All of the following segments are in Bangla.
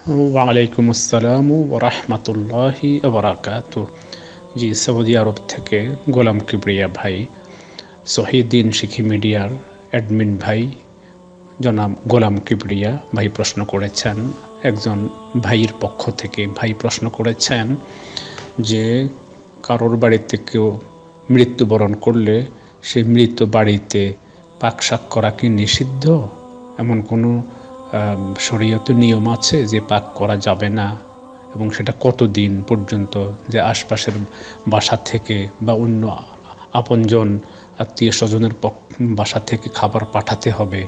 ওয়ালাইকুম আসসালাম ওয়া রাহমাতুল্লাহি ওয়া বারাকাতুহু। জি, সৌদি আরব থেকে গোলাম কিবরিয়া ভাই, সহিউদ্দিন শিখি মিডিয়ার অ্যাডমিন ভাই জনাব গোলাম কিবরিয়া ভাই প্রশ্ন করেছেন। একজন ভাইয়ের পক্ষ থেকে ভাই প্রশ্ন করেছেন যে কারোর বাড়িতে কেউ মৃত্যুবরণ করলে সেই মৃত বাড়িতে পাক-শাক করা কি নিষিদ্ধ? এমন কোনো শরীয়তে নিয়ম আছে যে পাক করা যাবে না, এবং সেটা কতদিন পর্যন্ত, যে আশপাশের বাসা থেকে বা অন্য আপনজন আত্মীয় স্বজনের বাসা থেকে খাবার পাঠাতে হবে?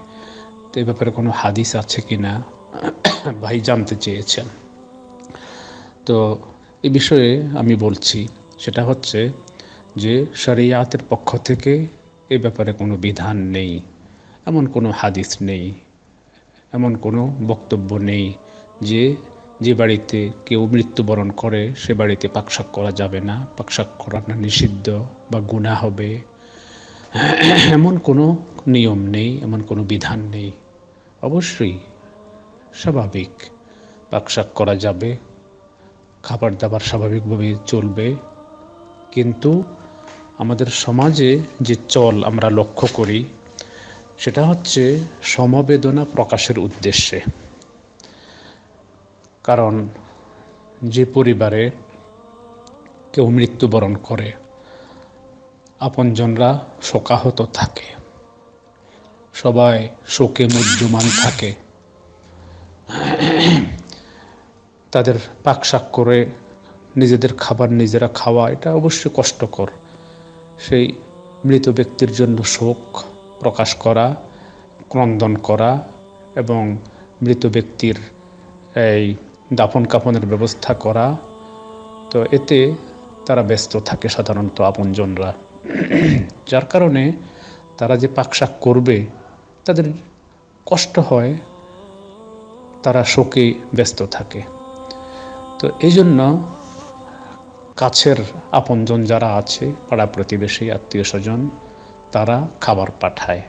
তো এ ব্যাপারে কোনো হাদিস আছে কি না ভাই জানতে চেয়েছেন। তো এ বিষয়ে আমি বলছি, সেটা হচ্ছে যে শরিয়াতের পক্ষ থেকে এ ব্যাপারে কোনো বিধান নেই, এমন কোনো হাদিস নেই, এমন কোনো বক্তব্য নেই যে যে বাড়িতে কেউ মৃত্যুবরণ করে সে বাড়িতে পাক-শাক করা যাবে না, পাক-শাক করা নিষিদ্ধ বা গুনাহ হবে, এমন কোনো নিয়ম নেই, এমন কোনো বিধান নেই। অবশ্যই স্বাভাবিক পাক-শাক করা যাবে, খাবার দাবার স্বাভাবিকভাবে চলবে, কিন্তু আমাদের সমাজে যে চল আমরা লক্ষ্য করি সেটা হচ্ছে সমবেদনা প্রকাশের উদ্দেশ্যে। কারণ যে পরিবারে কেউ মৃত্যুবরণ করে আপনজনরা শোকাহত থাকে, সবাই শোকে মুহ্যমান থাকে, তাদের পাক-শাক করে নিজেদের খাবার নিজেরা খাওয়া এটা অবশ্যই কষ্টকর। সেই মৃত ব্যক্তির জন্য শোক প্রকাশ করা, ক্রন্দন করা এবং মৃত ব্যক্তির এই দাফন কাফনের ব্যবস্থা করা, তো এতে তারা ব্যস্ত থাকে সাধারণত আপনজনরা, যার কারণে তারা যে পাক-শাক করবে তাদের কষ্ট হয়, তারা শোকে ব্যস্ত থাকে। তো এই জন্য কাছের আপনজন যারা আছে, পাড়া প্রতিবেশী আত্মীয় স্বজন, তারা খাবার পাঠায়।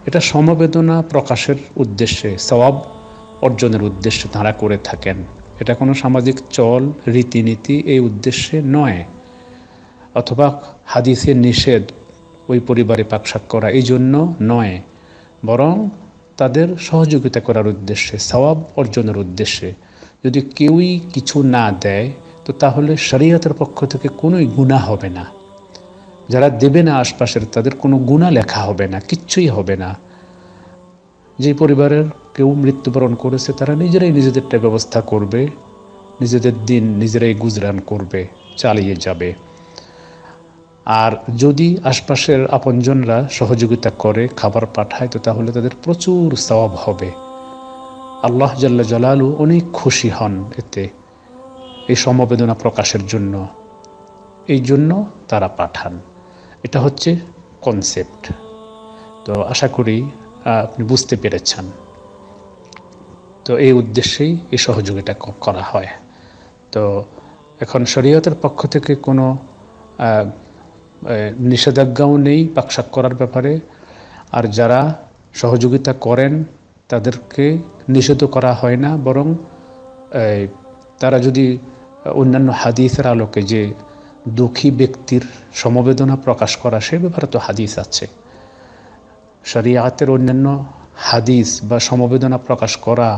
এটা সমবেদনা প্রকাশের উদ্দেশ্যে, সওয়াব অর্জনের উদ্দেশ্যে তারা করে থাকেন। এটা কোনো সামাজিক চল রীতিনীতি এই উদ্দেশ্যে নয়, অথবা হাদিসের নিষেধ ওই পরিবারে পাক-শাক করা এই জন্য নয়, বরং তাদের সহযোগিতা করার উদ্দেশ্যে, সওয়াব অর্জনের উদ্দেশ্যে। যদি কেউই কিছু না দেয় তো তাহলে শরীয়তের পক্ষ থেকে কোনোই গুনাহ হবে না। যারা দেবে না আশপাশের, তাদের কোনো গুনাহ লেখা হবে না, কিচ্ছুই হবে না। যে পরিবারের কেউ মৃত্যুবরণ করেছে তারা নিজেরাই নিজেদেরটা ব্যবস্থা করবে, নিজেদের দিন নিজেরাই গুজরান করবে, চালিয়ে যাবে। আর যদি আশপাশের আপনজনরা সহযোগিতা করে, খাবার পাঠায়, তো তাহলে তাদের প্রচুর সওয়াব হবে। আল্লাহ জাল্লা জালালু অনেক খুশি হন এতে, এই সমবেদনা প্রকাশের জন্য। এই জন্য তারা পাঠান। এটা হচ্ছে কনসেপ্ট। তো আশা করি আপনি বুঝতে পেরেছেন। তো এই উদ্দেশ্যেই এই সহযোগিতা করা হয়। তো এখন শরীয়তের পক্ষ থেকে কোনো নিষেধাজ্ঞাও নেই পাক-শাক করার ব্যাপারে। আর যারা সহযোগিতা করেন তাদেরকে নিষেধ করা হয় না, বরং তারা যদি অন্যান্য হাদিসের আলোকে যে দুঃখী ব্যক্তির সমবেদনা প্রকাশ করা, সে ব্যাপারে তো হাদিস আছে। শরীয়তের অন্যান্য হাদিস বা সমবেদনা প্রকাশ করা,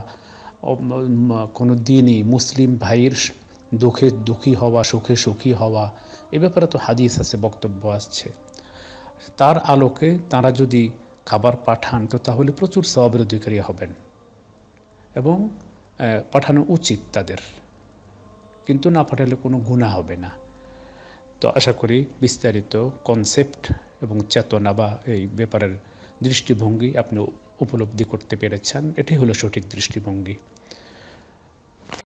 কোনো দিনই মুসলিম ভাইয়ের দুঃখে দুঃখী হওয়া, সুখে সুখী হওয়া, এ ব্যাপারে তো হাদিস আছে, বক্তব্য আসছে। তার আলোকে তারা যদি খাবার পাঠান তো তাহলে প্রচুর সওয়াবের অধিকারী হবেন, এবং পাঠানো উচিত তাদের, কিন্তু না পাঠালে কোনো গুনাহ হবে না। তো আশা করি বিস্তারিত কনসেপ্ট এবং চেতনা বা এই ব্যাপারের দৃষ্টিভঙ্গি আপনি উপলব্ধি করতে পেরেছেন। এটাই হলো সঠিক দৃষ্টিভঙ্গি।